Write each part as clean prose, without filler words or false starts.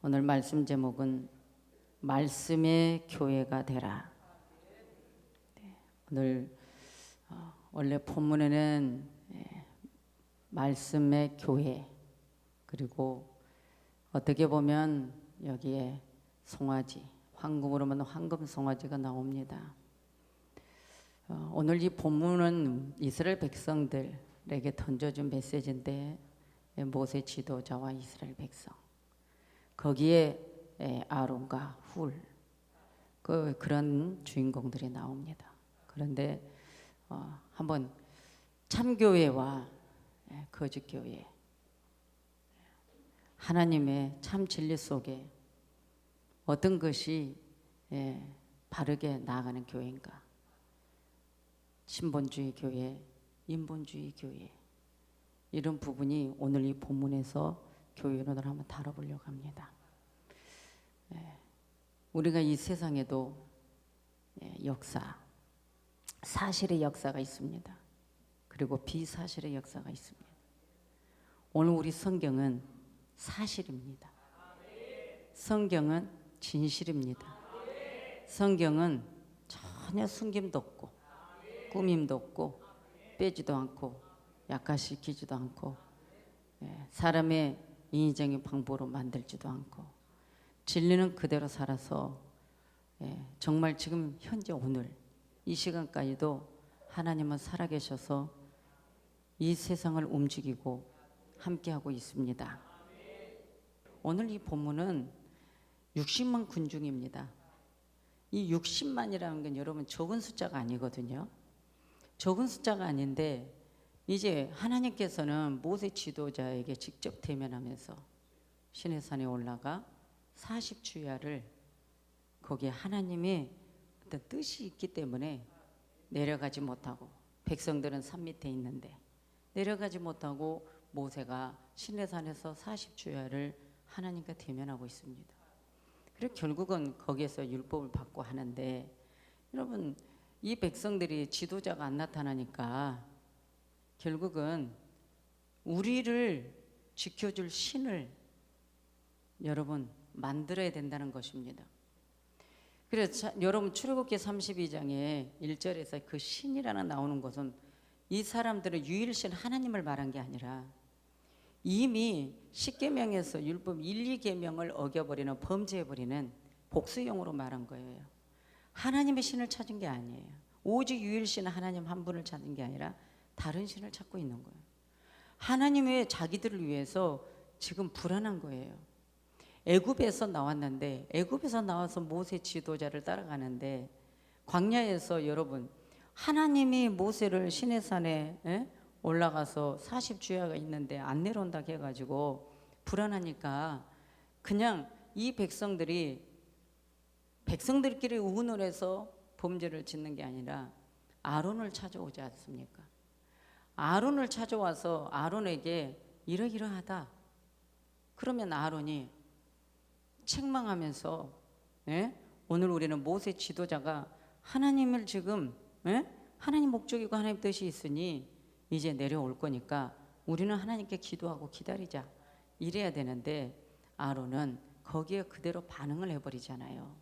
오늘 말씀 제목은 말씀의 교회가 되라. 오늘 원래 본문에는 말씀의 교회, 그리고 어떻게 보면 여기에 송아지, 황금으로만 황금 송아지가 나옵니다. 오늘 이 본문은 이스라엘 백성들에게 던져준 메시지인데, 모세 지도자와 이스라엘 백성, 거기에 아론과 훌, 그런 주인공들이 나옵니다. 그런데 한번 참교회와 거짓교회, 하나님의 참 진리 속에 어떤 것이 바르게 나아가는 교회인가? 신본주의 교회, 인본주의 교회, 이런 부분이 오늘 이 본문에서 교회론을 한번 다뤄보려고 합니다. 우리가 이 세상에도 역사, 사실의 역사가 있습니다. 그리고 비사실의 역사가 있습니다. 오늘 우리 성경은 사실입니다. 성경은 진실입니다. 성경은 전혀 숨김도 없고 꾸밈도 없고 빼지도 않고 약화시키지도 않고 사람의 인위적인 방법으로 만들지도 않고 진리는 그대로 살아서 정말 지금 현재 오늘 이 시간까지도 하나님은 살아계셔서 이 세상을 움직이고 함께하고 있습니다. 오늘 이 본문은 60만 군중입니다. 이 60만이라는 건 여러분 적은 숫자가 아니거든요. 적은 숫자가 아닌데 이제 하나님께서는 모세 지도자에게 직접 대면하면서 시내산에 올라가 40주야를, 거기에 하나님의 어떤 뜻이 있기 때문에 내려가지 못하고, 백성들은 산 밑에 있는데 내려가지 못하고 모세가 시내산에서 40주야를 하나님과 대면하고 있습니다. 그리고 결국은 거기에서 율법을 받고 하는데, 여러분 이 백성들이 지도자가 안 나타나니까 결국은 우리를 지켜줄 신을 여러분 만들어야 된다는 것입니다. 그래서 여러분 출애굽기 32장에 1절에서 그 신이라는 나오는 것은 이 사람들은 유일신 하나님을 말한 게 아니라 이미 10계명에서 율법 1, 2계명을 어겨버리는, 범죄해버리는 복수형으로 말한 거예요. 하나님의 신을 찾은 게 아니에요. 오직 유일신 하나님 한 분을 찾은 게 아니라 다른 신을 찾고 있는 거예요. 하나님의 자기들을 위해서 지금 불안한 거예요. 애굽에서 나왔는데, 애굽에서 나와서 모세 지도자를 따라가는데, 광야에서 여러분 하나님이 모세를 시내산에 올라가서 40주야가 있는데 안 내려온다 해가지고 불안하니까 그냥 이 백성들끼리 의논을 해서 범죄를 짓는 게 아니라 아론을 찾아오지 않습니까? 아론을 찾아와서 아론에게 이러이러하다. 그러면 아론이 책망하면서 오늘 우리는 모세 지도자가 하나님을 지금 하나님 목적이고 하나님 뜻이 있으니 이제 내려올 거니까 우리는 하나님께 기도하고 기다리자, 이래야 되는데 아론은 거기에 그대로 반응을 해버리잖아요.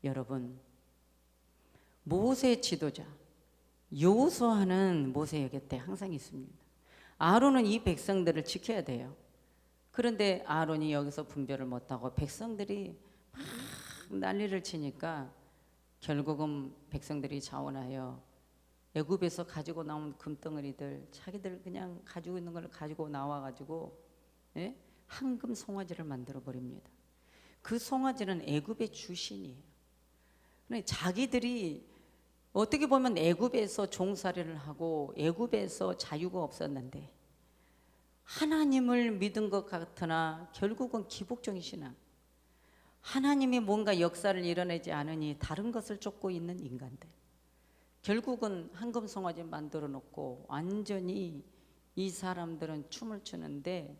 여러분 모세 지도자 여호수아는 모세 곁에 항상 있습니다. 아론은 이 백성들을 지켜야 돼요. 그런데 아론이 여기서 분별을 못하고 백성들이 막 난리를 치니까 결국은 백성들이 자원하여 애굽에서 가지고 나온 금덩어리들, 자기들 그냥 가지고 있는 걸 가지고 나와가지고 황금 송아지를 만들어 버립니다. 그 송아지는 애굽의 주신이에요. 자기들이 어떻게 보면 애굽에서 종살이를 하고 애굽에서 자유가 없었는데 하나님을 믿은 것 같으나 결국은 기복적인 신앙, 하나님이 뭔가 역사를 이뤄내지 않으니 다른 것을 쫓고 있는 인간들, 결국은 황금 송아지 만들어 놓고 완전히 이 사람들은 춤을 추는데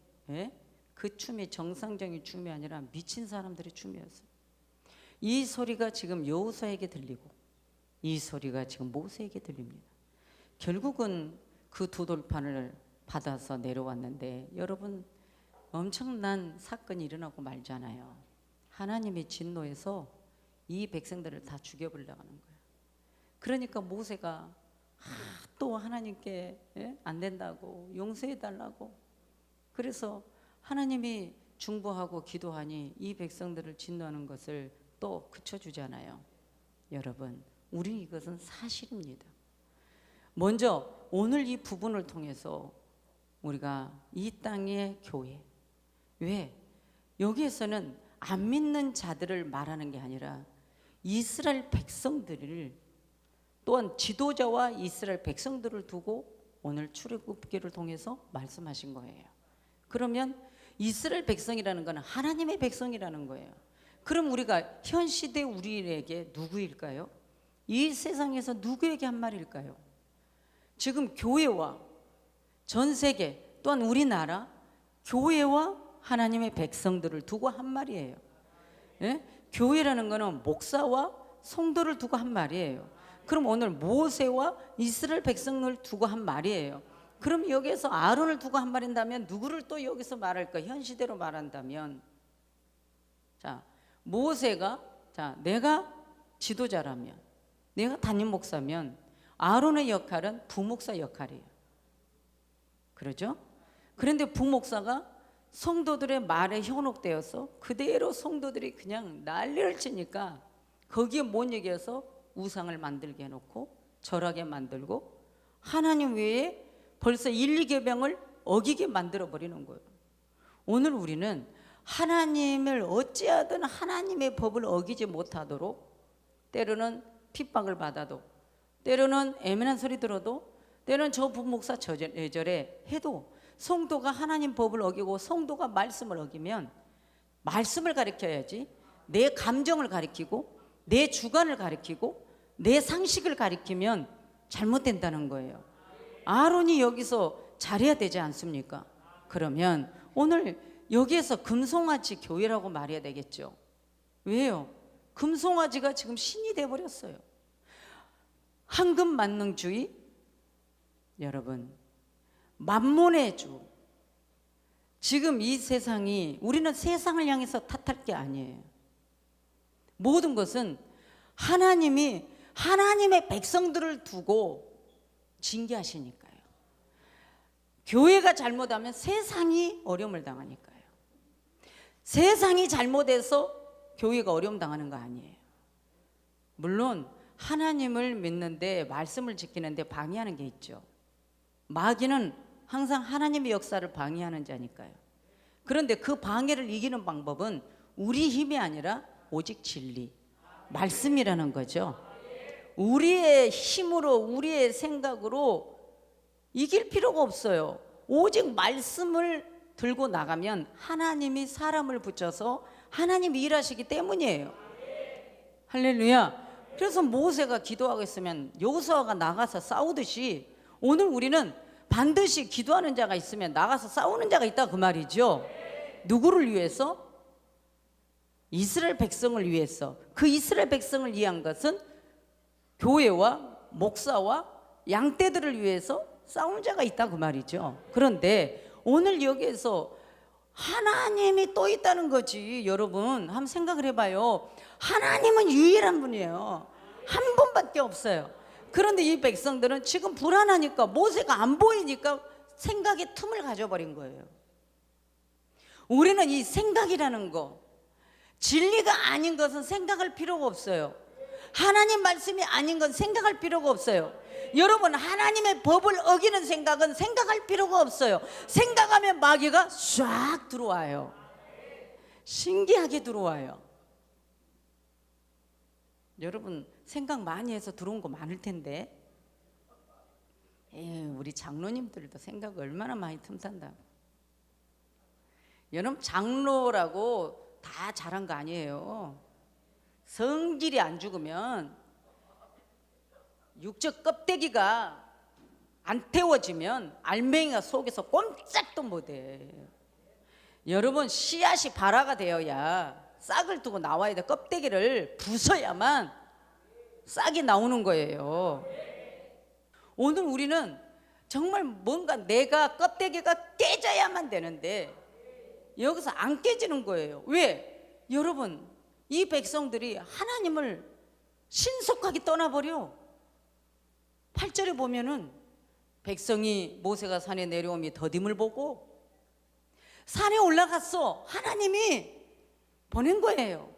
그 춤이 정상적인 춤이 아니라 미친 사람들의 춤이었어요. 이 소리가 지금 여호수아에게 들리고 이 소리가 지금 모세에게 들립니다. 결국은 그 두 돌판을 받아서 내려왔는데, 여러분 엄청난 사건이 일어나고 말잖아요. 하나님의 진노에서 이 백성들을 다 죽여버리려고 하는 거예요. 그러니까 모세가 또 하나님께 안 된다고 용서해 달라고, 그래서 하나님이 중보하고 기도하니 이 백성들을 진노하는 것을 또 그쳐주잖아요. 여러분, 우리 이것은 사실입니다. 먼저 오늘 이 부분을 통해서 우리가 이 땅의 교회, 왜 여기에서는 안 믿는 자들을 말하는 게 아니라 이스라엘 백성들을, 또한 지도자와 이스라엘 백성들을 두고 오늘 출애굽기를 통해서 말씀하신 거예요. 그러면 이스라엘 백성이라는 것은 하나님의 백성이라는 거예요. 그럼 우리가 현 시대 우리에게 누구일까요? 이 세상에서 누구에게 한 말일까요? 지금 교회와 전 세계, 또한 우리나라 교회와 하나님의 백성들을 두고 한 말이에요. 예? 교회라는 것은 목사와 성도를 두고 한 말이에요. 그럼 오늘 모세와 이스라엘 백성을 두고 한 말이에요. 그럼 여기에서 아론을 두고 한 말인다면 누구를 또 여기서 말할까? 현 시대로 말한다면, 자, 모세가, 자, 내가 지도자라면, 내가 담임 목사면 아론의 역할은 부목사 역할이에요. 그러죠? 그런데 부목사가 성도들의 말에 현혹되어서 그대로 성도들이 그냥 난리를 치니까 거기에 못 얘기해서 우상을 만들게 해놓고 절하게 만들고 하나님 외에 벌써 1, 2계명을 어기게 만들어 버리는 거예요. 오늘 우리는 하나님을 어찌하든 하나님의 법을 어기지 못하도록, 때로는 핍박을 받아도, 때로는 애매한 소리 들어도, 때로는 저 부목사 저래 해도 성도가 하나님 법을 어기고 성도가 말씀을 어기면 말씀을 가르쳐야지 내 감정을 가리키고 내 주관을 가리키고 내 상식을 가리키면 잘못된다는 거예요. 아론이 여기서 잘해야 되지 않습니까? 그러면 오늘 여기에서 금송아지 교회라고 말해야 되겠죠. 왜요? 금송아지가 지금 신이 돼버렸어요. 황금만능주의, 여러분, 만몬의 주. 지금 이 세상이, 우리는 세상을 향해서 탓할 게 아니에요. 모든 것은 하나님이 하나님의 백성들을 두고 징계하시니까요. 교회가 잘못하면 세상이 어려움을 당하니까요. 세상이 잘못해서 교회가 어려움 당하는 거 아니에요. 물론 하나님을 믿는데, 말씀을 지키는데 방해하는 게 있죠. 마귀는 항상 하나님의 역사를 방해하는 자니까요. 그런데 그 방해를 이기는 방법은 우리 힘이 아니라 오직 진리, 말씀이라는 거죠. 우리의 힘으로, 우리의 생각으로 이길 필요가 없어요. 오직 말씀을 들고 나가면 하나님이 사람을 붙여서 하나님이 일하시기 때문이에요. 할렐루야. 그래서 모세가 기도하고 있으면 여호수아가 나가서 싸우듯이 오늘 우리는 반드시 기도하는 자가 있으면 나가서 싸우는 자가 있다, 그 말이죠. 누구를 위해서? 이스라엘 백성을 위해서. 그 이스라엘 백성을 위한 것은 교회와 목사와 양떼들을 위해서 싸우는 자가 있다, 그 말이죠. 그런데 오늘 여기에서 하나님이 또 있다는 거지. 여러분 한번 생각을 해봐요. 하나님은 유일한 분이에요. 한 분밖에 없어요. 그런데 이 백성들은 지금 불안하니까, 모세가 안 보이니까 생각의 틈을 가져버린 거예요. 우리는 이 생각이라는 거, 진리가 아닌 것은 생각할 필요가 없어요. 하나님 말씀이 아닌 건 생각할 필요가 없어요. 여러분, 하나님의 법을 어기는 생각은 생각할 필요가 없어요. 생각하면 마귀가 쫙 들어와요. 신기하게 들어와요. 여러분 생각 많이 해서 들어온 거 많을 텐데, 우리 장로님들도 생각 얼마나 많이 틈탄다. 여러분 장로라고 다 잘한 거 아니에요. 성질이 안 죽으면, 육적 껍데기가 안 태워지면 알맹이가 속에서 꼼짝도 못해. 여러분 씨앗이 발화가 되어야 싹을 두고 나와야 돼. 껍데기를 부숴야만 싹이 나오는 거예요. 오늘 우리는 정말 뭔가 내가 껍데기가 깨져야만 되는데, 여기서 안 깨지는 거예요. 왜? 여러분, 이 백성들이 하나님을 신속하게 떠나버려. 8절에 보면은 백성이 모세가 산에 내려오며 더딤을 보고 산에 올라갔어. 하나님이 보낸 거예요.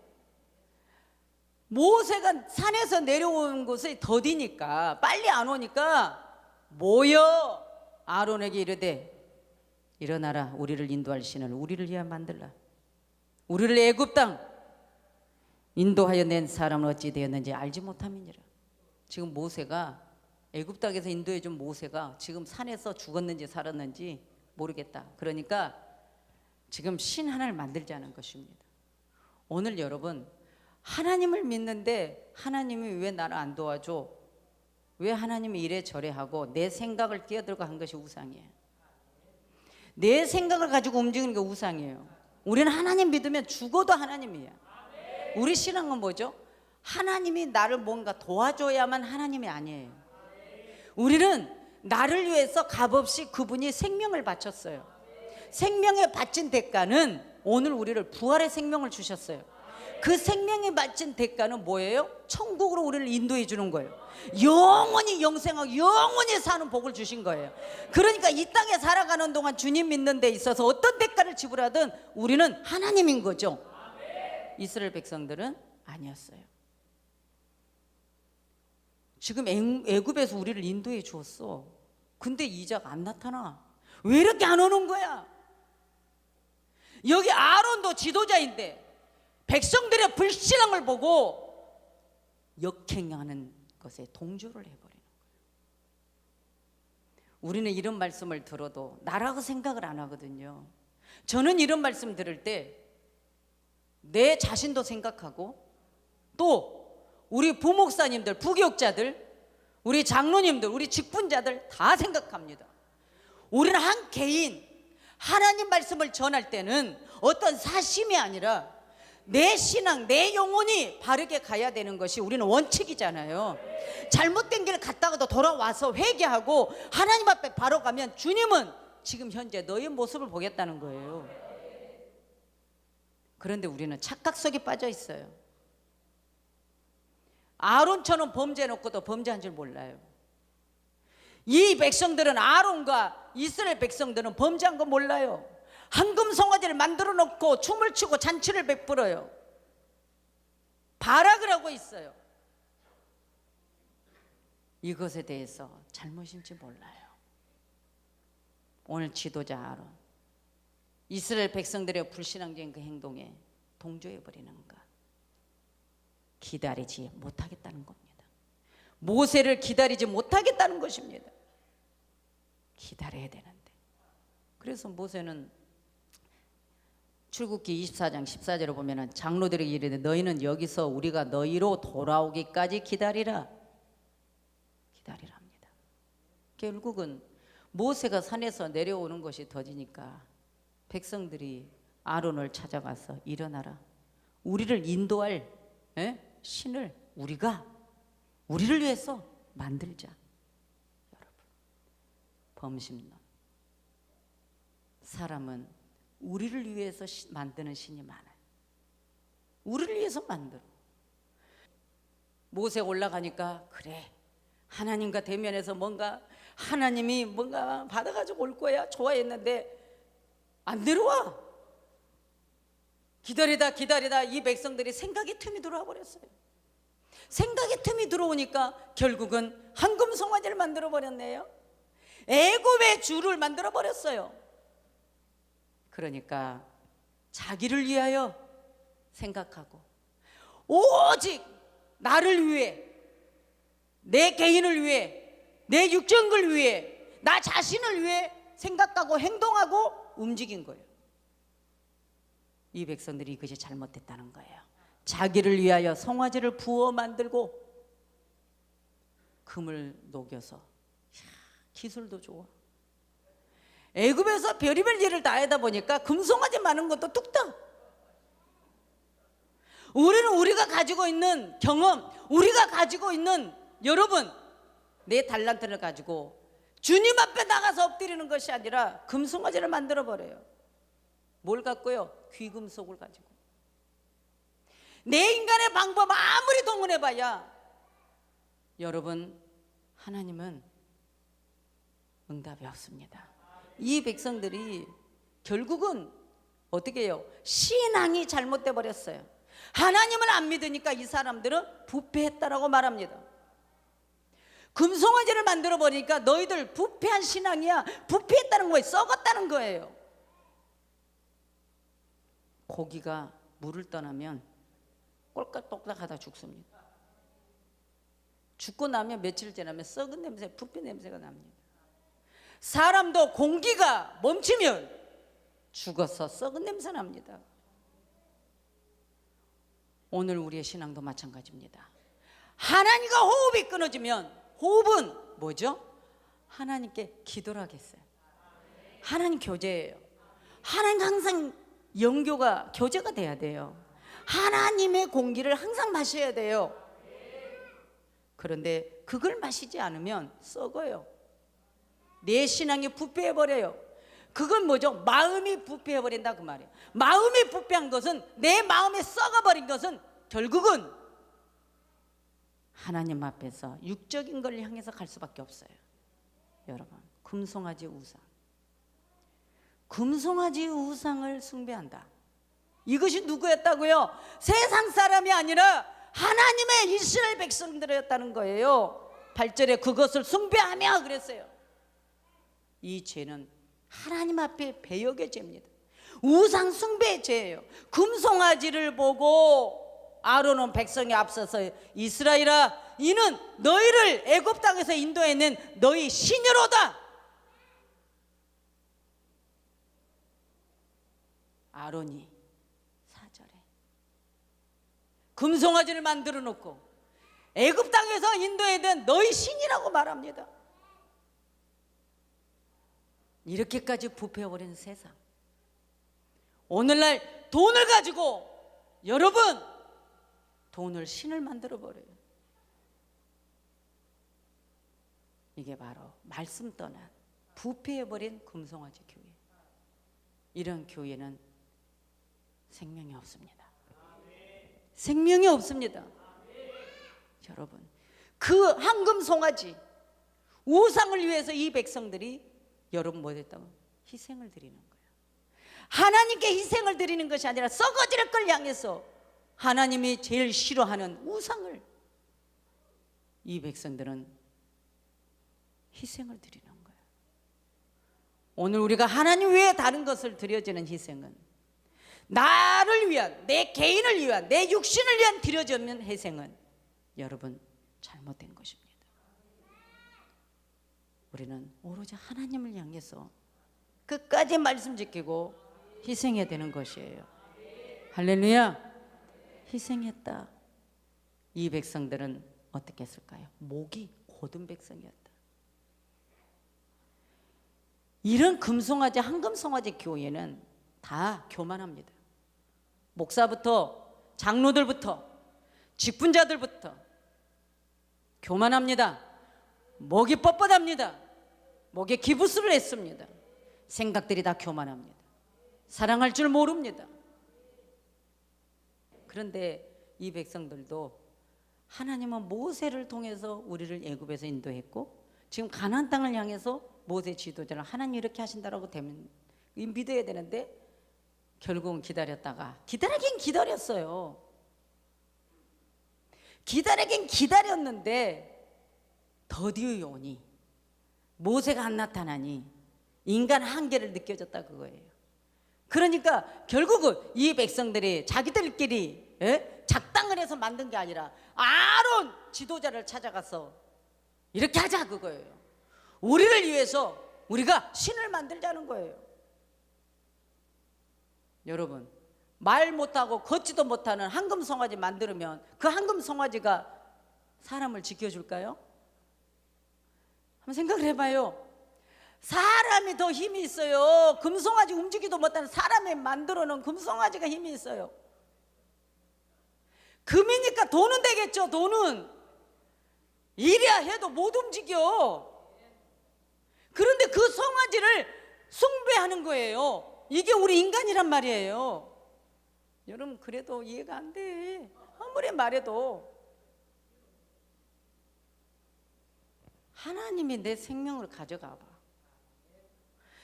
모세가 산에서 내려온 곳에 더디니까 빨리 안 오니까 모여 아론에게 이르되 일어나라. 우리를 인도할 신을 우리를 위하여 만들라. 우리를 애굽 땅 인도하여 낸 사람은 어찌 되었는지 알지 못함이니라. 지금 모세가 애굽 땅에서 인도해 준 모세가 지금 산에서 죽었는지 살았는지 모르겠다. 그러니까 지금 신 하나를 만들자는 것입니다. 오늘 여러분, 하나님을 믿는데 하나님이 왜 나를 안 도와줘? 왜 하나님이 이래저래 하고 내 생각을 끼어들고 한 것이 우상이에요. 내 생각을 가지고 움직이는 게 우상이에요. 우리는 하나님 믿으면 죽어도 하나님이에요. 우리 신앙은 뭐죠? 하나님이 나를 뭔가 도와줘야만 하나님이 아니에요. 우리는 나를 위해서 값없이 그분이 생명을 바쳤어요. 생명에 바친 대가는 오늘 우리를 부활의 생명을 주셨어요. 그 생명에 바친 대가는 뭐예요? 천국으로 우리를 인도해 주는 거예요. 영원히 영생하고 영원히 사는 복을 주신 거예요. 그러니까 이 땅에 살아가는 동안 주님 믿는 데 있어서 어떤 대가를 지불하든 우리는 하나님인 거죠. 이스라엘 백성들은 아니었어요. 지금 애굽에서 우리를 인도해 주었어. 근데 이자가 안 나타나. 왜 이렇게 안 오는 거야? 여기 아론도 지도자인데 백성들의 불신앙을 보고 역행하는 것에 동조를 해버리는 거예요. 우리는 이런 말씀을 들어도 나라고 생각을 안 하거든요. 저는 이런 말씀 들을 때 내 자신도 생각하고 또 우리 부목사님들, 부교육자들, 우리 장로님들, 우리 직분자들 다 생각합니다. 우리는 한 개인 하나님 말씀을 전할 때는 어떤 사심이 아니라 내 신앙, 내 영혼이 바르게 가야 되는 것이 우리는 원칙이잖아요. 잘못된 길 갔다가도 돌아와서 회개하고 하나님 앞에 바로 가면 주님은 지금 현재 너의 모습을 보겠다는 거예요. 그런데 우리는 착각 속에 빠져 있어요. 아론처럼 범죄해놓고도 범죄한 줄 몰라요. 이 백성들은, 아론과 이스라엘 백성들은 범죄한 거 몰라요. 황금 송아지를 만들어 놓고 춤을 추고 잔치를 베풀어요. 발악을 하고 있어요. 이것에 대해서 잘못인지 몰라요. 오늘 지도자 아론, 이스라엘 백성들의 불신앙적인 그 행동에 동조해 버리는가? 기다리지 못하겠다는 겁니다. 모세를 기다리지 못하겠다는 것입니다. 기다려야 되는데. 그래서 모세는 출애굽기 24장 14절을 보면은 장로들에게 이르되 너희는 여기서 우리가 너희로 돌아오기까지 기다리라. 기다리라 합니다. 결국은 모세가 산에서 내려오는 것이 더디니까 백성들이 아론을 찾아가서 일어나라. 우리를 인도할 신을 우리를 위해서 만들자. 여러분, 범심론. 사람은 우리를 위해서 만드는 신이 많아요. 우리를 위해서 만들어. 모세 올라가니까 그래, 하나님과 대면해서 뭔가 하나님이 뭔가 받아가지고 올 거야 좋아했는데 안 내려와. 기다리다 이 백성들이 생각의 틈이 들어와 버렸어요. 생각의 틈이 들어오니까 결국은 황금 송아지를 만들어 버렸네요. 애굽의 주를 만들어 버렸어요. 그러니까 자기를 위하여 생각하고 오직 나를 위해, 내 개인을 위해, 내 육정을 위해, 나 자신을 위해 생각하고 행동하고 움직인 거예요. 이 백성들이 이것이 잘못됐다는 거예요. 자기를 위하여 송아지를 부어 만들고 금을 녹여서, 기술도 좋아. 애굽에서 별의별 일을 다 하다 보니까 금송아지 많은 것도 뚝딱. 우리는 우리가 가지고 있는 경험, 우리가 가지고 있는, 여러분, 내 달란트를 가지고 주님 앞에 나가서 엎드리는 것이 아니라 금송아지를 만들어 버려요. 뭘 갖고요? 귀금속을 가지고. 내 인간의 방법 아무리 동원해봐야 여러분, 하나님은 응답이 없습니다. 이 백성들이 결국은 어떻게 해요? 신앙이 잘못돼 버렸어요. 하나님을 안 믿으니까 이 사람들은 부패했다라고 말합니다. 금송아지를 만들어 버리니까 너희들 부패한 신앙이야. 부패했다는 거예요. 썩었다는 거예요. 고기가 물을 떠나면 꼴깍꼴깍하다 죽습니다. 죽고 나면 며칠 지나면 썩은 냄새, 부패 냄새가 납니다. 사람도 공기가 멈추면 죽어서 썩은 냄새 납니다. 오늘 우리의 신앙도 마찬가지입니다. 하나님과 호흡이 끊어지면, 호흡은 뭐죠? 하나님께 기도를 하겠어요. 하나님 교제예요. 하나님 항상 영교가 교제가 돼야 돼요. 하나님의 공기를 항상 마셔야 돼요. 그런데 그걸 마시지 않으면 썩어요. 내 신앙이 부패해버려요. 그건 뭐죠? 마음이 부패해버린다 그 말이에요. 마음이 부패한 것은, 내 마음이 썩어버린 것은 결국은 하나님 앞에서 육적인 걸 향해서 갈 수밖에 없어요. 여러분, 금송아지 우상, 금송아지 우상을 숭배한다. 이것이 누구였다고요? 세상 사람이 아니라 하나님의 이스라엘 백성들이었다는 거예요. 8절에 그것을 숭배하며 그랬어요. 이 죄는 하나님 앞에 배역의 죄입니다. 우상 숭배의 죄예요. 금송아지를 보고 아론은 백성에 앞서서 이스라엘아, 이는 너희를 애굽 땅에서 인도해낸 너희 신이로다. 아론이 4절에 금송아지를 만들어 놓고 애굽 땅에서 인도해낸 너희 신이라고 말합니다. 이렇게까지 부패해버린 세상, 오늘날 돈을 가지고 여러분 돈을 신을 만들어 버려요. 이게 바로 말씀 떠난 부패해버린 금송아지 교회. 이런 교회는 생명이 없습니다. 생명이 없습니다. 여러분, 그 황금 송아지 우상을 위해서 이 백성들이 여러분 뭐 했다고? 희생을 드리는 거예요. 하나님께 희생을 드리는 것이 아니라 썩어질 걸 향해서 하나님이 제일 싫어하는 우상을 이 백성들은 희생을 드리는 거예요. 오늘 우리가 하나님 외에 다른 것을 드려지는 희생은, 나를 위한, 내 개인을 위한, 내 육신을 위한 드려지는 희생은 여러분 잘못된 것입니다. 우리는 오로지 하나님을 향해서 끝까지 말씀 지키고 희생해야 되는 것이에요. 할렐루야. 희생했다. 이 백성들은 어떻게 했을까요? 목이 곧은 백성이었다. 이런 금송아지, 황금송아지 교회는 다 교만합니다. 목사부터 장로들부터 직분자들부터 교만합니다. 목이 뻣뻣합니다. 목에 기부스를 했습니다. 생각들이 다 교만합니다. 사랑할 줄 모릅니다. 그런데 이 백성들도 하나님은 모세를 통해서 우리를 애굽에서 인도했고, 지금 가나안 땅을 향해서 모세 지도자를 하나님 이렇게 하신다라고 되면 믿어야 되는데, 결국은 기다렸다가, 기다리긴 기다렸어요. 기다리긴 기다렸는데 더디어 오니, 모세가 안 나타나니 인간 한계를 느껴졌다 그거예요. 그러니까 결국은 이 백성들이 자기들끼리 작당을 해서 만든 게 아니라 아론 지도자를 찾아가서 이렇게 하자 그거예요. 우리를 위해서 우리가 신을 만들자는 거예요. 여러분, 말 못하고 걷지도 못하는 황금송아지 만들면 그 황금송아지가 사람을 지켜줄까요? 한번 생각을 해봐요. 사람이 더 힘이 있어요. 금송아지 움직이도 못하는 사람이 만들어 놓은 금송아지가 힘이 있어요. 금이니까 돈은 되겠죠. 돈은 이래야 해도 못 움직여. 그런데 그 송아지를 숭배하는 거예요. 이게 우리 인간이란 말이에요. 여러분 그래도 이해가 안 돼. 아무리 말해도 하나님이 내 생명을 가져가 봐.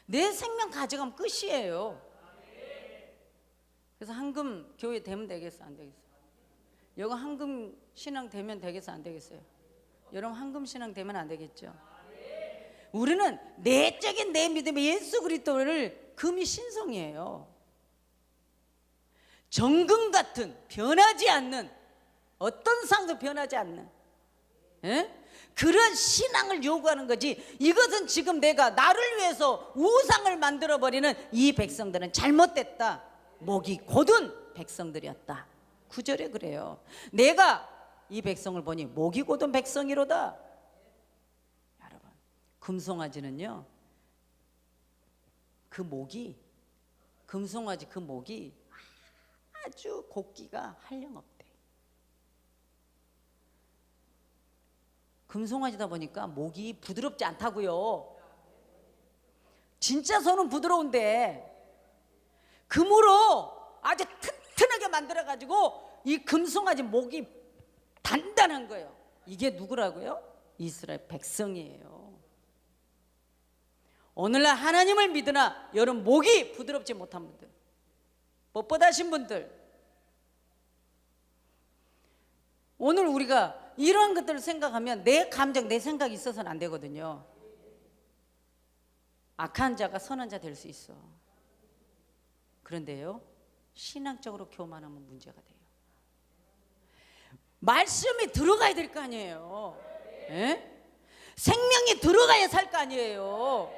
내 생명 가져가면 끝이에요. 그래서 한금 교회 되면 되겠어, 안 되겠어? 여기 한금 신앙 되면 되겠어, 안 되겠어요? 여러분 한금 신앙 되면 안 되겠죠? 우리는 내적인 내 믿음의 예수 그리스도를 금이 신성이에요. 정금 같은 변하지 않는, 어떤 상도 변하지 않는, 예? 그런 신앙을 요구하는 거지. 이것은 지금 내가 나를 위해서 우상을 만들어버리는 이 백성들은 잘못됐다. 목이 곧은 백성들이었다. 9절에 그래요. 내가 이 백성을 보니 목이 곧은 백성이로다. 여러분 금송아지는요, 그 목이, 금송아지 그 목이 아주 곡기가 한량없대. 금송아지다 보니까 목이 부드럽지 않다고요. 진짜 손은 부드러운데 금으로 아주 튼튼하게 만들어가지고 이 금송아지 목이 단단한 거예요. 이게 누구라고요? 이스라엘 백성이에요. 오늘날 하나님을 믿으나 여러분 목이 부드럽지 못한 분들, 뻣뻣하신 분들, 오늘 우리가 이러한 것들을 생각하면 내 감정, 내 생각이 있어서는 안 되거든요. 악한 자가 선한 자 될 수 있어. 그런데요, 신앙적으로 교만하면 문제가 돼요. 말씀이 들어가야 될 거 아니에요. 예? 생명이 들어가야 살 거 아니에요.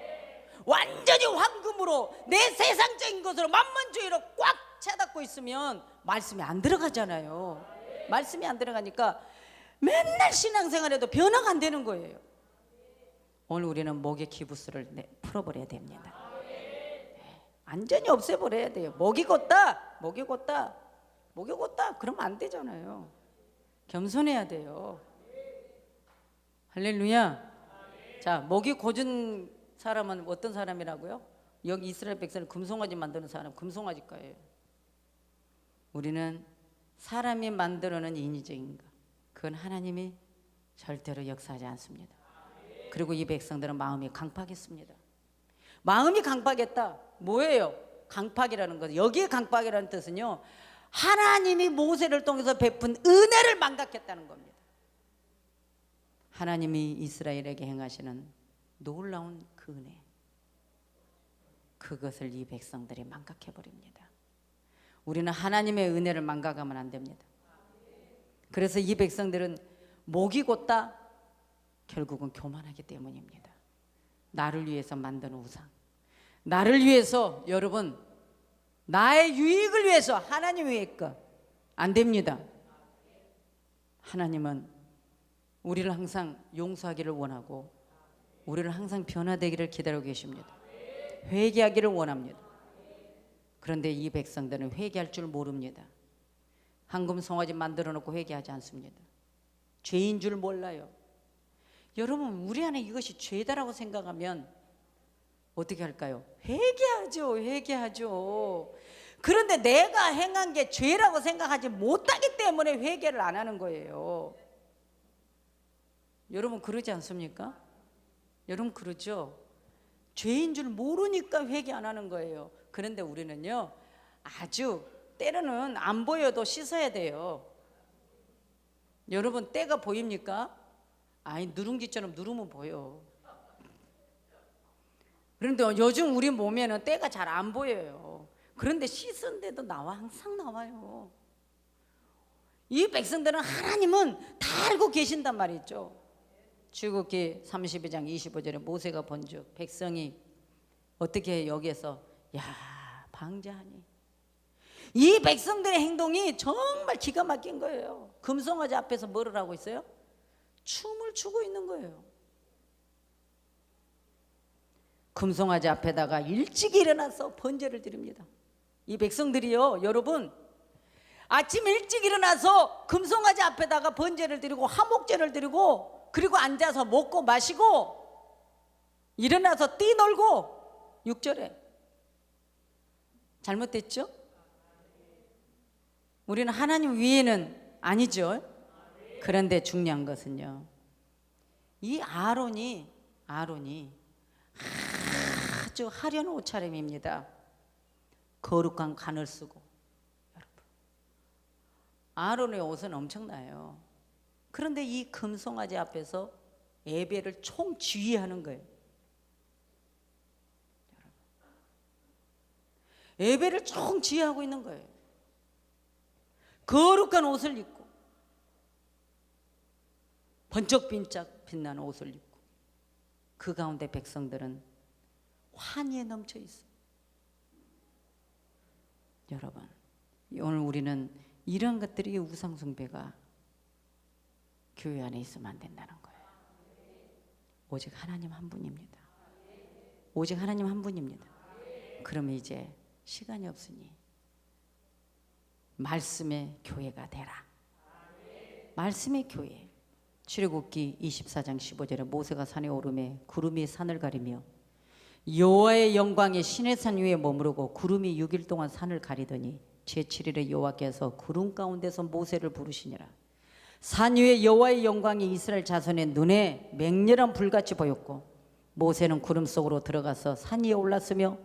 완전히 황금으로 내 세상적인 것으로 만만주의로 꽉 차닫고 있으면 말씀이 안 들어가잖아요. 말씀이 안 들어가니까 맨날 신앙생활에도 변화가 안 되는 거예요. 오늘 우리는 목의 기부스를 풀어버려야 됩니다. 완전히 없애버려야 돼요. 목이 곧다, 목이 곧다, 목이 곧다. 그러면 안 되잖아요. 겸손해야 돼요. 할렐루야. 자, 목이 곧은 사람은 어떤 사람이라고요? 여기 이스라엘 백성을 금송아지 만드는 사람, 금송아지과예요. 우리는 사람이 만들어낸 인위적인 것, 그건 하나님이 절대로 역사하지 않습니다. 그리고 이 백성들은 마음이 강팍했습니다. 마음이 강팍했다. 뭐예요? 강팍이라는 것. 여기에 강팍이라는 뜻은요, 하나님이 모세를 통해서 베푼 은혜를 망각했다는 겁니다. 하나님이 이스라엘에게 행하시는 놀라운 그 은혜, 그것을 이 백성들이 망각해버립니다. 우리는 하나님의 은혜를 망각하면 안 됩니다. 그래서 이 백성들은 목이 곧다, 결국은 교만하기 때문입니다. 나를 위해서 만든 우상, 나를 위해서, 여러분 나의 유익을 위해서, 하나님 위해 것 안 됩니다. 하나님은 우리를 항상 용서하기를 원하고 우리를 항상 변화되기를 기다리고 계십니다. 회개하기를 원합니다. 그런데 이 백성들은 회개할 줄 모릅니다. 황금 송아지 만들어 놓고 회개하지 않습니다. 죄인 줄 몰라요. 여러분 우리 안에 이것이 죄다라고 생각하면 어떻게 할까요? 회개하죠. 회개하죠. 그런데 내가 행한 게 죄라고 생각하지 못하기 때문에 회개를 안 하는 거예요. 여러분 그러지 않습니까? 여러분 그러죠? 죄인 줄 모르니까 회개 안 하는 거예요. 그런데 우리는요, 아주 때로는 안 보여도 씻어야 돼요. 여러분 때가 보입니까? 아니 누룽지처럼 누르면 보여. 그런데 요즘 우리 몸에는 때가 잘 안 보여요. 그런데 씻은데도 항상 나와요. 이 백성들은 하나님은 다 알고 계신단 말이죠. 출애굽기 32장 25절에 모세가 본즉 백성이 어떻게 여기에서 방자하니, 이 백성들의 행동이 정말 기가 막힌 거예요. 금송아지 앞에서 뭐를 하고 있어요? 춤을 추고 있는 거예요. 금송아지 앞에다가 일찍 일어나서 번제를 드립니다. 이 백성들이요, 여러분 아침 일찍 일어나서 금송아지 앞에다가 번제를 드리고 화목제를 드리고, 그리고 앉아서 먹고 마시고 일어나서 뛰놀고, 6절에 잘못됐죠? 우리는 하나님 위에는 아니죠. 그런데 중요한 것은요, 이 아론이 아주 화려한 옷차림입니다. 거룩한 간을 쓰고. 여러분, 아론의 옷은 엄청나요. 그런데 이 금송아지 앞에서 예배를 총지휘하는 거예요. 예배를 총지휘하고 있는 거예요. 거룩한 옷을 입고, 번쩍빈짝 빛나는 옷을 입고, 그 가운데 백성들은 환희에 넘쳐 있어요. 여러분, 오늘 우리는 이런 것들이 우상숭배가 교회 안에 있으면 안 된다는 거예요. 오직 하나님 한 분입니다. 오직 하나님 한 분입니다. 그러면 이제 시간이 없으니 말씀의 교회가 되라. 말씀의 교회. 출애굽기 24장 15절에 모세가 산에 오르매 구름이 산을 가리며 여호와의 영광이 시내산 위에 머무르고 구름이 6일 동안 산을 가리더니 제7일에 여호와께서 구름 가운데서 모세를 부르시니라. 산 위에 여호와의 영광이 이스라엘 자손의 눈에 맹렬한 불같이 보였고 모세는 구름 속으로 들어가서 산 위에 올랐으며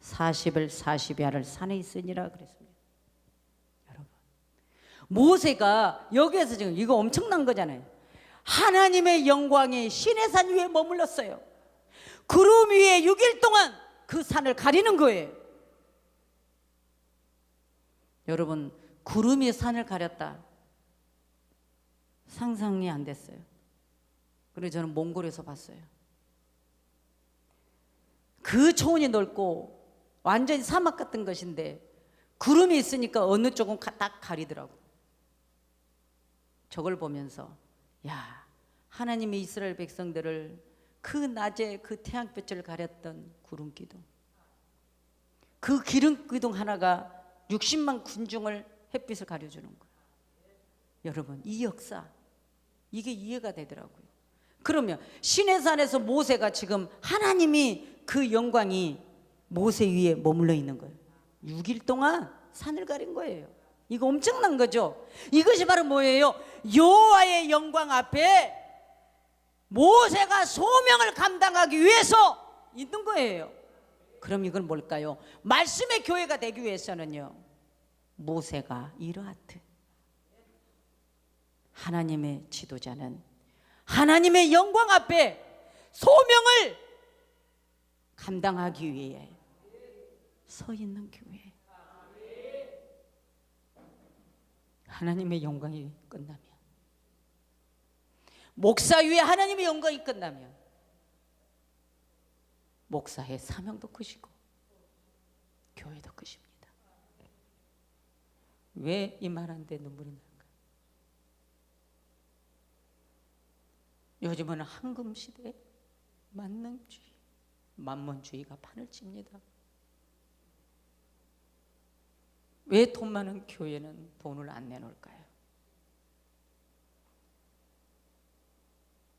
40일 40야를 산에 있으니라 그랬습니다. 여러분, 모세가 여기에서 지금 이거 엄청난 거잖아요. 하나님의 영광이 시내산 위에 머물렀어요. 구름 위에 6일 동안 그 산을 가리는 거예요. 여러분, 구름이 산을 가렸다. 상상이 안 됐어요. 그래서 저는 몽골에서 봤어요. 그 초원이 넓고 완전히 사막 같은 것인데 구름이 있으니까 어느 쪽은 딱 가리더라고. 저걸 보면서 야, 하나님이 이스라엘 백성들을 그 낮에 그 태양빛을 가렸던 구름 기둥, 그 기름 기둥 하나가 60만 군중을 햇빛을 가려주는 거예요. 여러분, 이 역사, 이게 이해가 되더라고요. 그러면 시내산에서 모세가 지금 하나님이 그 영광이 모세 위에 머물러 있는 거예요. 6일 동안 산을 가린 거예요. 이거 엄청난 거죠. 이것이 바로 뭐예요? 여호와의 영광 앞에 모세가 소명을 감당하기 위해서 있는 거예요. 그럼 이건 뭘까요? 말씀의 교회가 되기 위해서는요, 모세가 이러하듯 하나님의 지도자는 하나님의 영광 앞에 소명을 감당하기 위해 서 있는 교회. 하나님의 영광이 끝나면, 목사 위에 하나님의 영광이 끝나면 목사의 사명도 끝이고 교회도 끝입니다. 왜 이 말한데 눈물이 날까요? 요즘은 황금시대 만능주의, 만몬주의가 판을 칩니다. 왜 돈 많은 교회는 돈을 안 내놓을까요?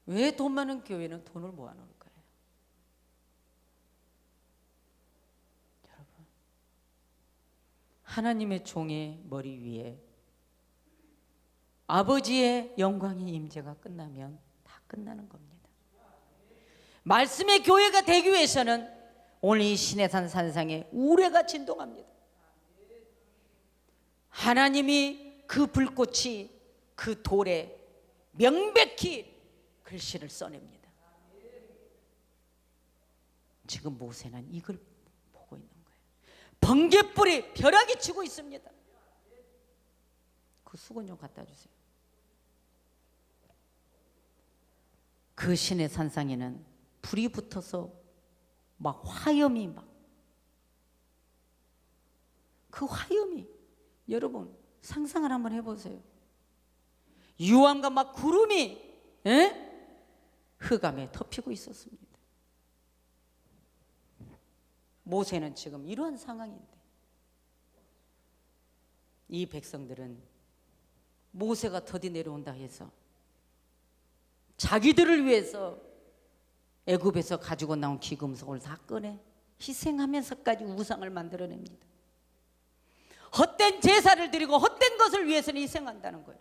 왜 돈 많은 교회는 돈을 모아놓을까요? 여러분, 하나님의 종의 머리 위에 아버지의 영광의 임재가 끝나면 다 끝나는 겁니다. 말씀의 교회가 되기 위해서는 오늘 이 시내산 산상에 우레가 진동합니다. 하나님이 그 불꽃이 그 돌에 명백히 글씨를 써냅니다. 지금 모세는 이걸 보고 있는 거예요. 번갯불이 벼락이 치고 있습니다. 그 수건 좀 갖다 주세요. 그 신의 산상에는 불이 붙어서 막 화염이 막, 그 화염이, 여러분 상상을 한번 해보세요. 유황과 막 구름이 흑암에 덮이고 있었습니다. 모세는 지금 이러한 상황인데 이 백성들은 모세가 더디 내려온다 해서 자기들을 위해서 애굽에서 가지고 나온 기금속을 다 꺼내 희생하면서까지 우상을 만들어냅니다. 헛된 제사를 드리고 헛된 것을 위해서는 희생한다는 거예요.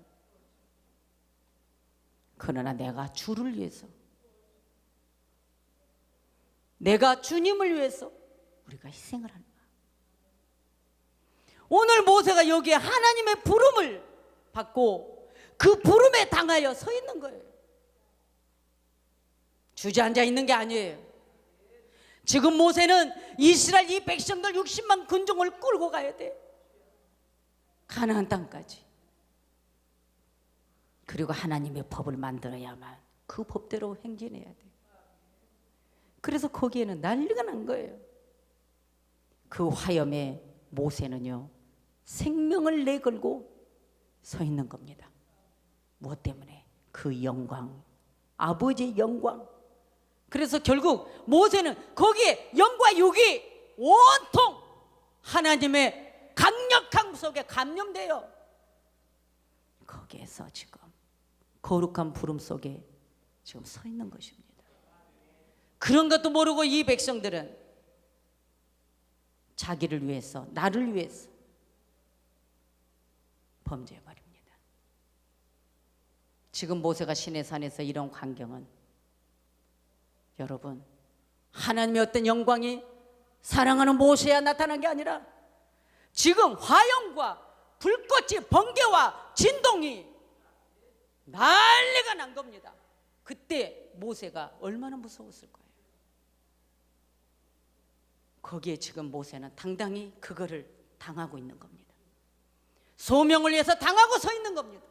그러나 내가 주를 위해서, 내가 주님을 위해서 우리가 희생을 하는 거야. 오늘 모세가 여기에 하나님의 부름을 받고 그 부름에 당하여 서 있는 거예요. 주저앉아 있는 게 아니에요. 지금 모세는 이스라엘 이 백성들 60만 군종을 끌고 가야 돼. 가나안 땅까지. 그리고 하나님의 법을 만들어야만 그 법대로 행진해야 돼. 그래서 거기에는 난리가 난 거예요. 그 화염에 모세는요 생명을 내걸고 서 있는 겁니다. 무엇 때문에? 그 영광, 아버지의 영광. 그래서 결국 모세는 거기에 영과 육이 온통 하나님의 강력한 속에 감염돼요. 거기에서 지금 거룩한 부름 속에 지금 서 있는 것입니다. 그런 것도 모르고 이 백성들은 자기를 위해서, 나를 위해서 범죄해버립니다. 지금 모세가 시내산에서 이런 광경은 여러분, 하나님의 어떤 영광이 사랑하는 모세야 나타난 게 아니라 지금 화염과 불꽃이, 번개와 진동이 난리가 난 겁니다. 그때 모세가 얼마나 무서웠을 거예요. 거기에 지금 모세는 당당히 그거를 당하고 있는 겁니다. 소명을 위해서 당하고 서 있는 겁니다.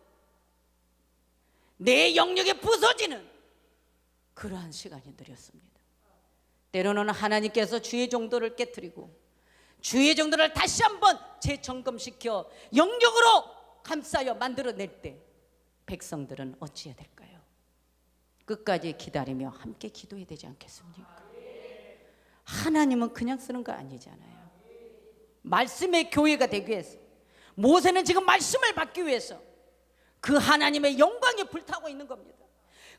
내 영역이 부서지는 그러한 시간이 들였습니다. 때로는 하나님께서 주의 정도를 깨트리고 주의 정도를 다시 한번 재점검시켜 영역으로 감싸여 만들어낼 때 백성들은 어찌해야 될까요? 끝까지 기다리며 함께 기도해야 되지 않겠습니까? 하나님은 그냥 쓰는 거 아니잖아요. 말씀의 교회가 되기 위해서, 모세는 지금 말씀을 받기 위해서 그 하나님의 영광이 불타고 있는 겁니다.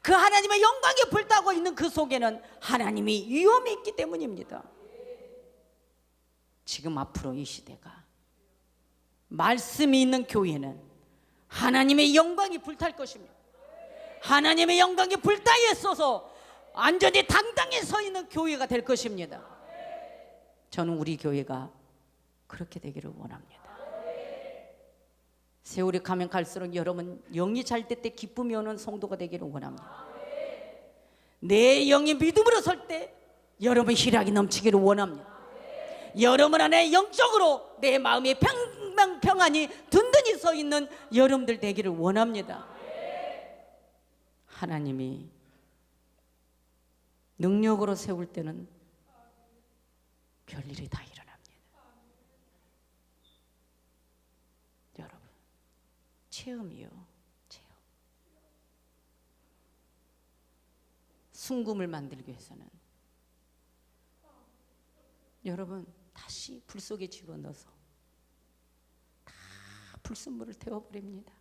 그 하나님의 영광이 불타고 있는 그 속에는 하나님이 위엄이 있기 때문입니다. 지금 앞으로 이 시대가 말씀이 있는 교회는 하나님의 영광이 불탈 것입니다. 하나님의 영광이 불타에 쏘서 완전히 당당히 서 있는 교회가 될 것입니다. 저는 우리 교회가 그렇게 되기를 원합니다. 세월이 가면 갈수록 여러분 영이 잘 때 기쁨이 오는 성도가 되기를 원합니다. 내 영이 믿음으로 설 때 여러분 희락이 넘치기를 원합니다. 여러분 안에 영적으로 내 마음이 평안히 든든히 서 있는 여러분들 되기를 원합니다. 하나님이 능력으로 세울 때는 별일이 다 일어납니다. 여러분, 체험이요, 체험. 순금을 만들기 위해서는 여러분 다시 불 속에 집어넣어서 다 불순물을 태워버립니다.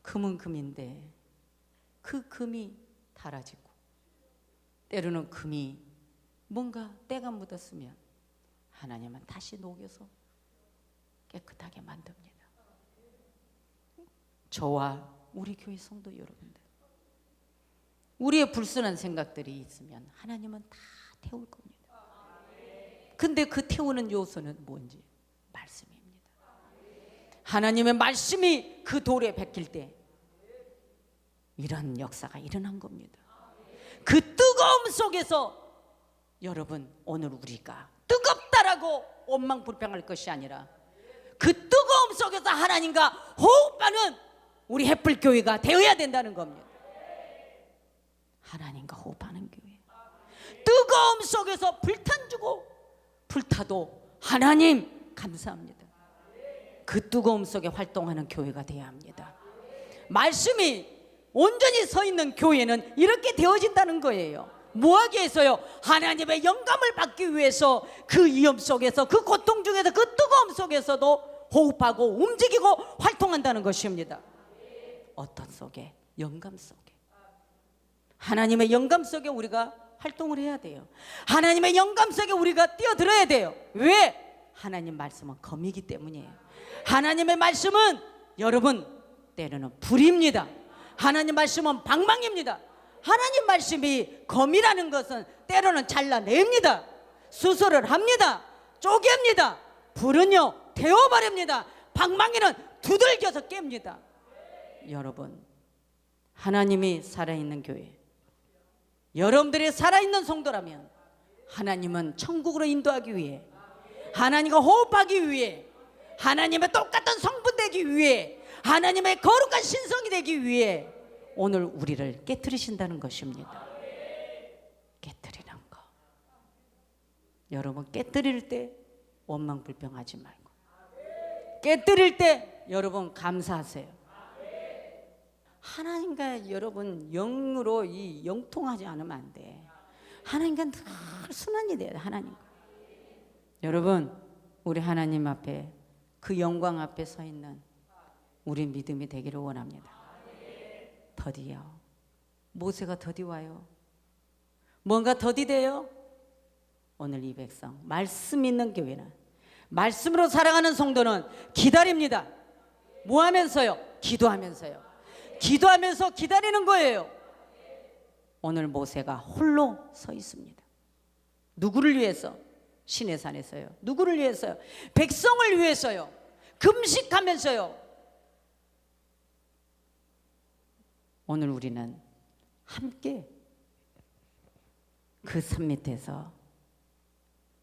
금은 금인데 그 금이 닳아지고 때로는 금이 뭔가 때가 묻었으면 하나님은 다시 녹여서 깨끗하게 만듭니다. 저와 우리 교회 성도 여러분들, 우리의 불순한 생각들이 있으면 하나님은 다 태울 겁니다. 근데 그 태우는 요소는 뭔지? 말씀입니다. 하나님의 말씀이 그 돌에 베낄 때 이런 역사가 일어난 겁니다. 그 뜨거움 속에서 여러분 오늘 우리가 뜨겁다라고 원망불평할 것이 아니라 그 뜨거움 속에서 하나님과 호흡하는 우리 햇불교회가 되어야 된다는 겁니다. 하나님과 호흡하는 교회, 뜨거움 속에서 불탄 주고 불타도 하나님 감사합니다. 그 뜨거움 속에 활동하는 교회가 되어야 합니다. 말씀이 온전히 서 있는 교회는 이렇게 되어진다는 거예요. 뭐하기 위해서요? 하나님의 영감을 받기 위해서 그 위험 속에서, 그 고통 중에서, 그 뜨거움 속에서도 호흡하고 움직이고 활동한다는 것입니다. 어떤 속에? 영감 속에. 하나님의 영감 속에 우리가 활동을 해야 돼요. 하나님의 영감 속에 우리가 뛰어들어야 돼요. 왜? 하나님 말씀은 검이기 때문이에요. 하나님의 말씀은 여러분 때로는 불입니다. 하나님 말씀은 방망입니다. 하나님 말씀이 검이라는 것은 때로는 잘라냅니다. 수술을 합니다. 쪼갭니다. 불은요 태워버립니다. 방망이는 두들겨서 깹니다. 여러분, 하나님이 살아있는 교회, 여러분들이 살아있는 성도라면 하나님은 천국으로 인도하기 위해, 하나님과 호흡하기 위해, 하나님의 똑같은 성분 되기 위해, 하나님의 거룩한 신성이 되기 위해 오늘 우리를 깨트리신다는 것입니다. 깨트리는 거. 여러분, 깨트릴 때 원망불평하지 말고, 깨트릴 때 여러분 감사하세요. 하나님과 여러분 영으로 이 영통하지 않으면 안 돼. 하나님과 늘 순환이 돼야 돼. 하나님과. 여러분, 우리 하나님 앞에, 그 영광 앞에 서 있는 우리 믿음이 되기를 원합니다. 더디요. 모세가 더디 와요. 뭔가 더디 돼요. 오늘 이 백성, 말씀 있는 교회는, 말씀으로 살아가는 성도는 기다립니다. 뭐 하면서요? 기도하면서요. 기도하면서 기다리는 거예요. 오늘 모세가 홀로 서 있습니다. 누구를 위해서? 시내산에서요. 누구를 위해서요? 백성을 위해서요. 금식하면서요. 오늘 우리는 함께 그 산 밑에서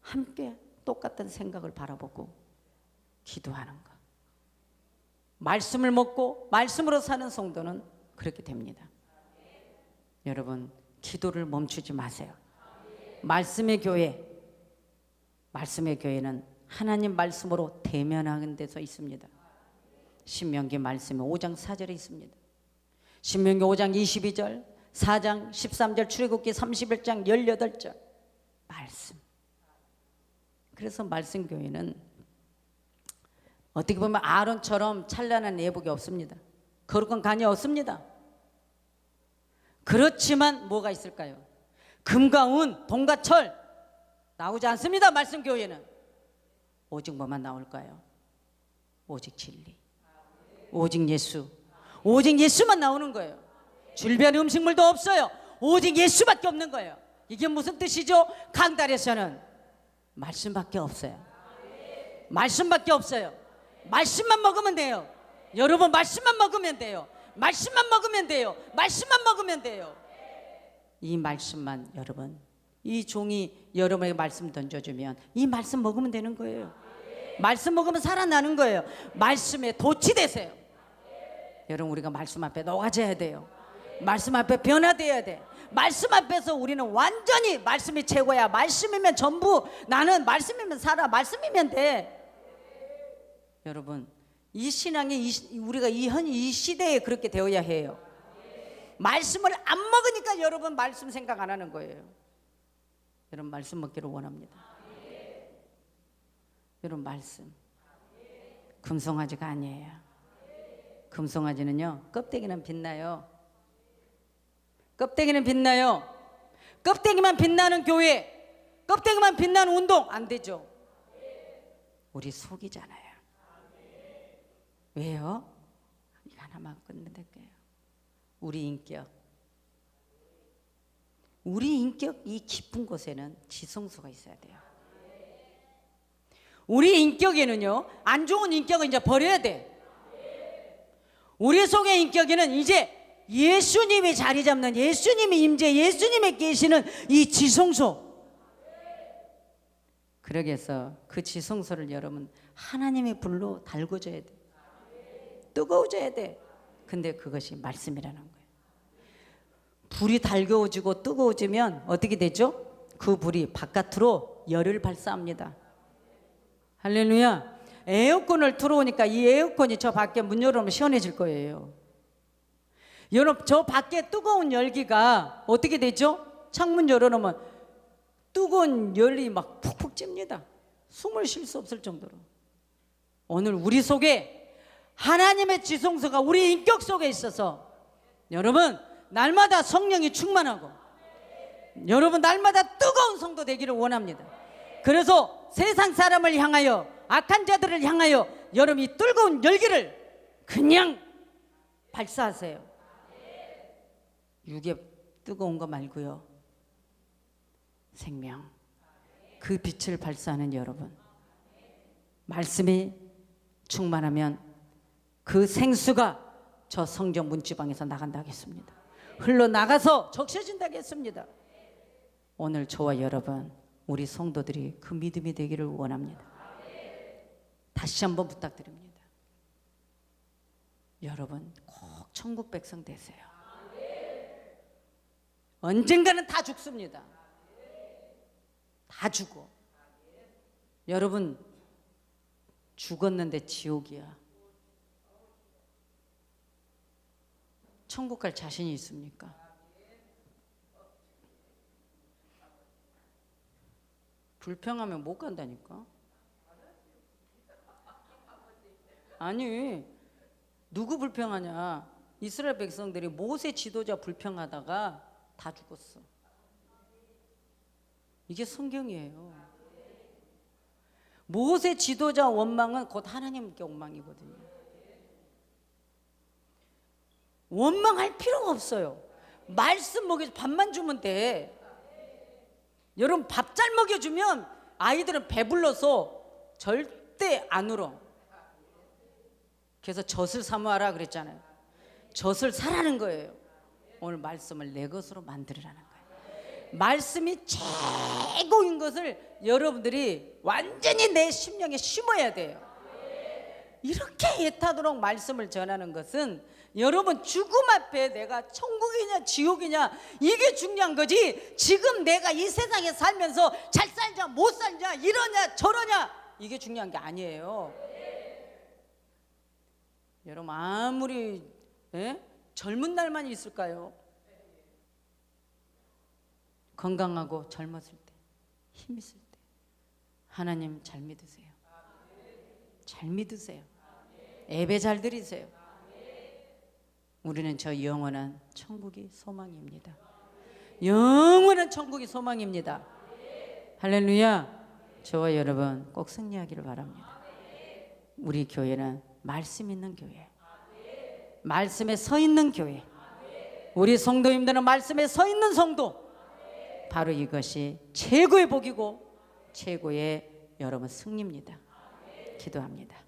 함께 똑같은 생각을 바라보고 기도하는 것. 말씀을 먹고 말씀으로 사는 성도는 그렇게 됩니다. 여러분, 기도를 멈추지 마세요. 말씀의 교회, 말씀의 교회는 하나님 말씀으로 대면하는 데서 있습니다. 신명기 말씀에 5장 4절에 있습니다. 신명기 5장 22절, 4장 13절, 출애굽기 31장 18절 말씀. 그래서 말씀 교회는 어떻게 보면 아론처럼 찬란한 예복이 없습니다. 거룩한 간이 없습니다. 그렇지만 뭐가 있을까요? 금과 은, 동과 철 나오지 않습니다. 말씀 교회는 오직 뭐만 나올까요? 오직 진리, 오직 예수, 오직 예수만 나오는 거예요. 줄비한 음식물도 없어요. 오직 예수밖에 없는 거예요. 이게 무슨 뜻이죠? 강달에서는 말씀밖에 없어요. 말씀밖에 없어요. 말씀만 먹으면 돼요. 여러분, 말씀만 먹으면 돼요. 말씀만 먹으면 돼요. 말씀만 먹으면 돼요. 이 말씀만, 여러분, 이 종이 여러분에게 말씀 던져주면 이 말씀 먹으면 되는 거예요. 말씀 먹으면 살아나는 거예요. 말씀에 도취되세요. 여러분, 우리가 말씀 앞에 녹아져야 돼요. 말씀 앞에 변화되어야 돼. 말씀 앞에서 우리는 완전히 말씀이 최고야. 말씀이면 전부. 나는 말씀이면 살아. 말씀이면 돼. 여러분, 이 신앙이 우리가 이 시대에 그렇게 되어야 해요. 말씀을 안 먹으니까 여러분 말씀 생각 안 하는 거예요. 여러분, 말씀 먹기를 원합니다. 여러분, 말씀 금송아지가 아니에요. 금송아지는요, 껍데기는 빛나요. 껍데기는 빛나요. 껍데기만 빛나는 교회, 껍데기만 빛나는 운동 안 되죠. 우리 속이잖아요. 왜요? 이거 하나만 끝낼게요. 우리 인격, 이 깊은 곳에는 지성소가 있어야 돼요. 우리 인격에는요, 안 좋은 인격은 이제 버려야 돼. 우리 속의 인격에는 이제 예수님이 자리 잡는, 예수님이 임재, 예수님이 계시는 이 지성소. 그러기 위해서 그 지성소를 여러분 하나님의 불로 달궈줘야 돼. 뜨거워져야 돼. 근데 그것이 말씀이라는 거예요. 불이 달궈지고 뜨거워지면 어떻게 되죠? 그 불이 바깥으로 열을 발사합니다. 할렐루야. 에어컨을 틀어오니까 이 에어컨이 저 밖에 문 열어놓으면 시원해질 거예요. 여러분, 저 밖에 뜨거운 열기가 어떻게 되죠? 창문 열어놓으면 뜨거운 열이 막 푹푹 찝니다. 숨을 쉴 수 없을 정도로. 오늘 우리 속에 하나님의 지성소가 우리 인격 속에 있어서 여러분, 날마다 성령이 충만하고 여러분 날마다 뜨거운 성도 되기를 원합니다. 그래서 세상 사람을 향하여, 악한 자들을 향하여 여러분이 뜨거운 열기를 그냥 발사하세요. 육에 뜨거운 거 말고요, 생명, 그 빛을 발사하는 여러분, 말씀이 충만하면 그 생수가 저 성전 문지방에서 나간다고 했습니다. 흘러나가서 적셔진다고 했습니다. 오늘 저와 여러분, 우리 성도들이 그 믿음이 되기를 원합니다. 다시 한번 부탁드립니다. 여러분 꼭 천국 백성 되세요. 언젠가는 다 죽습니다. 다 죽어. 여러분 죽었는데 지옥이야. 천국 갈 자신이 있습니까? 불평하면 못 간다니까. 아니, 누구 불평하냐? 이스라엘 백성들이 모세 지도자 불평하다가 다 죽었어. 이게 성경이에요. 모세 지도자 원망은 곧 하나님께 원망이거든요. 원망할 필요가 없어요. 말씀 먹여서 밥만 주면 돼. 여러분 밥 잘 먹여주면 아이들은 배불러서 절대 안 울어. 그래서 젖을 사모하라 그랬잖아요. 젖을 사라는 거예요. 오늘 말씀을 내 것으로 만들으라는 거예요. 말씀이 최고인 것을 여러분들이 완전히 내 심령에 심어야 돼요. 이렇게 애타도록 말씀을 전하는 것은 여러분 죽음 앞에 내가 천국이냐 지옥이냐 이게 중요한 거지, 지금 내가 이 세상에 살면서 잘 살자 못 살자 이러냐 저러냐 이게 중요한 게 아니에요. 여러분 아무리 젊은 날만 있을까요? 건강하고 젊었을 때, 힘 있을 때 하나님 잘 믿으세요. 잘 믿으세요. 예배 잘 드리세요. 우리는 저 영원한 천국이 소망입니다. 영원한 천국이 소망입니다. 할렐루야. 저와 여러분 꼭 승리하기를 바랍니다. 우리 교회는 말씀 있는 교회, 말씀에 서 있는 교회, 우리 성도님들은 말씀에 서 있는 성도, 바로 이것이 최고의 복이고 최고의 여러분 승리입니다. 기도합니다.